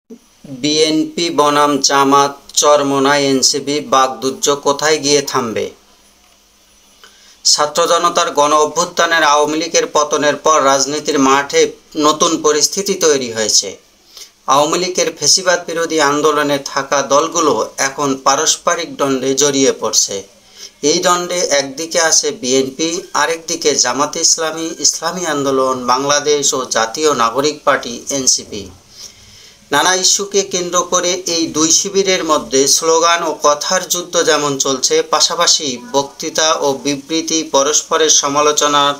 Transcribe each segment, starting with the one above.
BNP বনাম জামাত, Charmonai NCP, বাগদুর্যোগ কোথায় গিয়ে থামবে? ছাত্র জনতার গণ অভ্যুত্থানের আওয়ামী লীগের পতনের পর রাজনীতির মাঠে নতুন পরিস্থিতি তৈরি হয়েছে। আওয়ামী লীগের ফ্যাসিবাদ বিরোধী আন্দোলনে থাকা দলগুলো এখন পারস্পরিক দ্বন্দ্বে জড়িয়ে পড়ছে। এই দ্বন্দ্বে একদিকে আছে বিএনপি, আরেকদিকে জামাতে ইসলামী, ইসলামী আন্দোলন বাংলাদেশ ও জাতীয় নাগরিক পার্টি এনসিপি। নানা ইস্যুকে কেন্দ্র করে এই দুই শিবিরের মধ্যে স্লোগান ও কথার যুদ্ধ যেমন চলছে, পাশাপাশি বক্তৃতা ও বিবৃতি, পরস্পরের সমালোচনার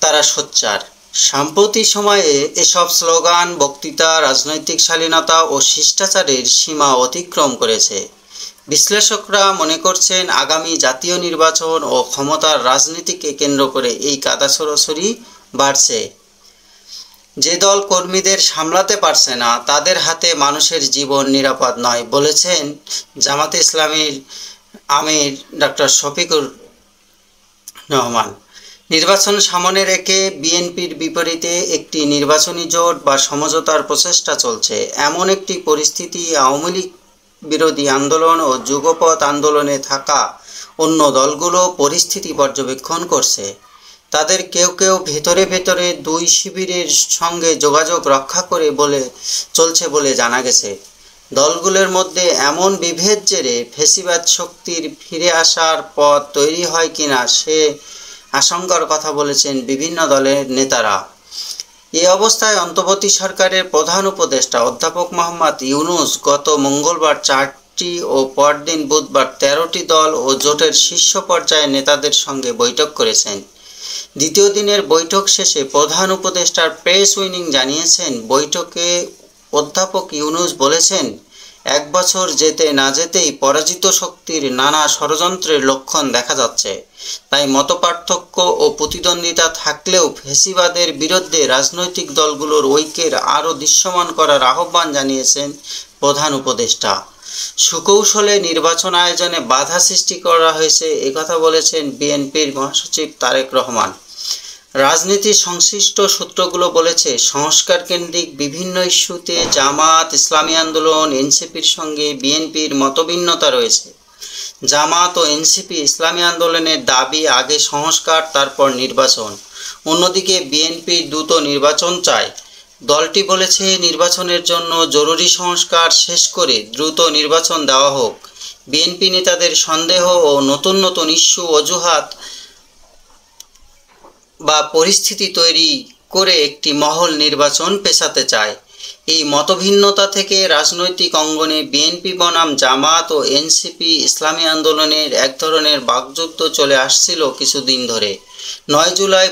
তারা সোচ্চার। সাম্প্রতিক সময়ে এসব স্লোগান, বক্তৃতা রাজনৈতিক শালীনতা ও শিষ্টাচারের সীমা অতিক্রম করেছে। বিশ্লেষকরা মনে করছেন, আগামী জাতীয় নির্বাচন ও ক্ষমতার রাজনীতিকে কেন্দ্র করে এই কাদা ছড়াছড়ি বাড়ছে। যে দল কর্মীদের সামলাতে পারছে না, তাদের হাতে মানুষের জীবন নিরাপদ নয়, বলেছেন জামাতে ইসলামীর আমির ডক্টর শফিকুর রহমান। নির্বাচন সামনে রেখে বিএনপির বিপরীতে একটি নির্বাচনী জোট বা সমঝোতার প্রচেষ্টা চলছে। এমন একটি পরিস্থিতি আওয়ামী লীগ বিরোধী আন্দোলন ও যুগপৎ আন্দোলনে থাকা অন্য দলগুলো পরিস্থিতি পর্যবেক্ষণ করছে। তাদের কেউ কেউ ভেতরে ভেতরে দুই শিবিরের সঙ্গে যোগাযোগ রক্ষা করে চলছে বলে জানা গেছে। দলগুলোর মধ্যে এমন বিভেদ জেরে ফ্যাসিবাদ শক্তির ফিরে আসার পথ তৈরি হয় কিনা সে আশঙ্কার কথা বলেছেন বিভিন্ন দলের নেতারা। এই অবস্থায় অন্তর্বর্তী সরকারের প্রধান উপদেষ্টা অধ্যাপক মোহাম্মদ ইউনূস গত মঙ্গলবার 4টি ও পরদিন বুধবার 13টি দল ও জোটের শীর্ষ পর্যায়ের নেতাদের সঙ্গে বৈঠক করেছেন। দ্বিতীয় দিনের বৈঠক শেষে প্রধান উপদেষ্টার প্রেস উইং জানিয়েছেন, বৈঠকে অধ্যাপক ইউনূস বলেছেন, 1 বছর যেতে না যেতেই পরাজিত শক্তির নানা ষড়যন্ত্রের লক্ষণ দেখা যাচ্ছে। তাই মতপার্থক্য ও প্রতিদ্বন্দ্বিতা থাকলেও ফ্যাসিবাদের বিরুদ্ধে রাজনৈতিক দলগুলোর ঐক্যের আরও দৃশ্যমান করার আহ্বান জানিয়েছেন প্রধান উপদেষ্টা। সুকৌশলে নির্বাচন আয়োজনে বাধা সৃষ্টি করা হয়েছে, একথা বলেছেন বিএনপির মহাসচিব তারেক রহমান। রাজনীতির সংশ্লিষ্ট সূত্রগুলো বলেছে, সংস্কার কেন্দ্রিক বিভিন্ন ইস্যুতে জামাত, ইসলামী আন্দোলন, এনসিপির সঙ্গে বিএনপির মতভিন্নতা রয়েছে। জামাত ও এনসিপি ইসলামী আন্দোলনের দাবি আগে সংস্কার, তারপর নির্বাচন। অন্যদিকে বিএনপি দ্রুত নির্বাচন চায়। দলটি বলেছে, নির্বাচনের জন্য জরুরি সংস্কার শেষ করে দ্রুত নির্বাচন দেওয়া হোক। বিএনপি নেতাদের সন্দেহ ও নতুন নতুন ইস্যু অজুহাত বা পরিস্থিতি তৈরি করে একটি মহল নির্বাচন পেছাতে চায়। এই মতভিন্নতা থেকে রাজনৈতিক অঙ্গনে বিএনপি বনাম জামাত ও এনসিপি ইসলামী আন্দোলনের এক ধরনের বাকযুদ্ধ চলে আসছিল কিছুদিন ধরে। 9 জুলাই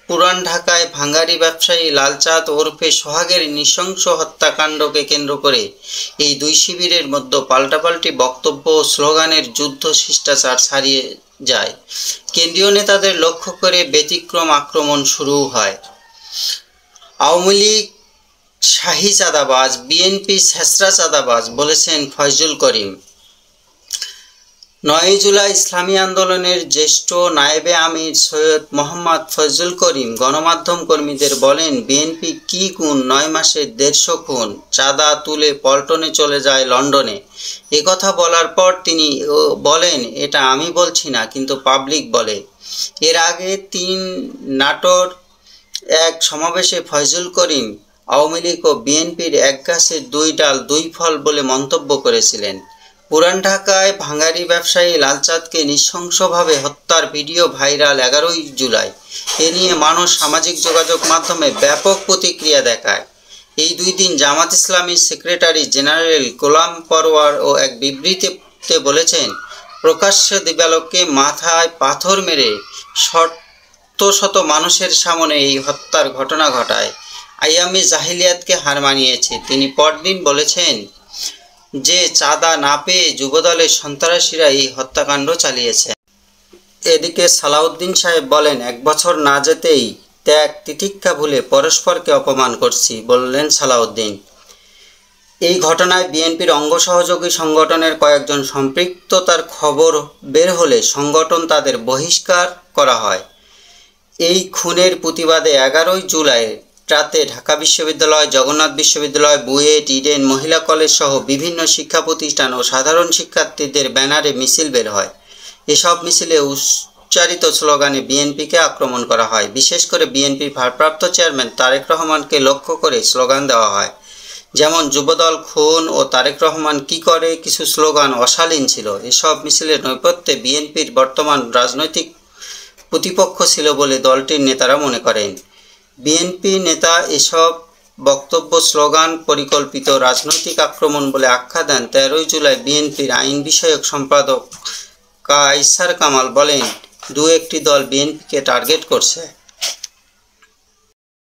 পুরান ঢাকায় ভাঙাড়ি ব্যবসায়ী লালচাঁদ ওরফে সোহাগের নৃশংস হত্যাকাণ্ডকে কেন্দ্র করে এই দুই শিবিরের মধ্যে পাল্টাপাল্টি বক্তব্য ও স্লোগানের যুদ্ধ শিষ্টাচার ছাড়িয়ে যায়। কেন্দ্রীয় নেতাদের লক্ষ্য করে ব্যতিক্রম আক্রমণ শুরু হয়। আওয়ামী লীগ শাহী চাঁদাবাজ, বিএনপি ছেঁচড়া চাঁদাবাজ, বলেছেন ফয়জুল করিম। 9 জুলাই ইসলামী আন্দোলনের জ্যেষ্ঠ নায়েবে আমির সৈয়দ মোহাম্মদ ফয়জুল করিম গণমাধ্যম কর্মীদের বলেন, বিএনপি কি গুণ 9 মাসে 150 খুন, চাঁদা তুলে পল্টনে চলে যায় লন্ডনে। একথা বলার পর তিনি বলেন, এটা আমি বলছি না, কিন্তু পাবলিক বলে। এর আগে 3 নাটোর এক সমাবেশে ফয়জুল করিম আওয়ামী লীগ ও বিএনপির এক গাছের 2 ডাল 2 ফল বলে মন্তব্য করেছিলেন। পুরান ঢাকায় ভাঙাড়ি ব্যবসায়ী লালচাঁদকে নৃশংসভাবে হত্যার ভিডিও ভাইরাল 11 জুলাই। এ নিয়ে মানুষ সামাজিক যোগাযোগ মাধ্যমে ব্যাপক প্রতিক্রিয়া দেখায়। এই 2 দিন জামাত ইসলামীর সেক্রেটারি জেনারেল গোলাম পরওয়ার ও এক বিবৃতিতে বলেছেন, প্রকাশ্যে দিবালোকে মাথায় পাথর মেরে শত শত মানুষের সামনে এই হত্যার ঘটনা ঘটায় আইয়ামে জাহিলিয়াতকে হার মানিয়েছে। তিনি পরদিন বলেছেন যে চাঁদা না পেয়ে যুবদলের সন্ত্রাসীরা এই হত্যাকাণ্ড চালিয়েছে। এদিকে সালাউদ্দিন সাহেব বলেন, 1 বছর না যেতেই ত্যাগ তিতিক্ষা ভুলে পরস্পরকে অপমান করছি, বললেন সালাউদ্দিন। এই ঘটনায় বিএনপির অঙ্গ সহযোগী সংগঠনের কয়েকজন সম্পৃক্ততার খবর বের হলে সংগঠন তাদের বহিষ্কার করা হয়। এই খুনের প্রতিবাদে 11 জুলাই রাতে ঢাকা বিশ্ববিদ্যালয়, জগন্নাথ বিশ্ববিদ্যালয়, বুয়েট, ইডেন, মহিলা কলেজ সহ বিভিন্ন শিক্ষা প্রতিষ্ঠান ও সাধারণ শিক্ষার্থীদের ব্যানারে মিছিল বের হয়। এসব মিছিলে উচ্চারিত স্লোগানে বিএনপিকে আক্রমণ করা হয়। বিশেষ করে বিএনপির ভারপ্রাপ্ত চেয়ারম্যান তারেক রহমানকে লক্ষ্য করে স্লোগান দেওয়া হয়। যেমন যুবদল খুন ও তারেক রহমান কি করে, কিছু স্লোগান অশালীন ছিল। এসব মিছিলের নেপথ্যে বিএনপির বর্তমান রাজনৈতিক প্রতিপক্ষ ছিল বলে দলটির নেতারা মনে করেন। বিএনপি নেতা এসব বক্তব্য স্লোগান পরিকল্পিত রাজনৈতিক আক্রমণ বলে আখ্যা দেন। 13 জুলাই বিএনপির আইন বিষয়ক সম্পাদক কায়সার কামাল বলেন, দু একটি দল বিএনপিকে টার্গেট করছে।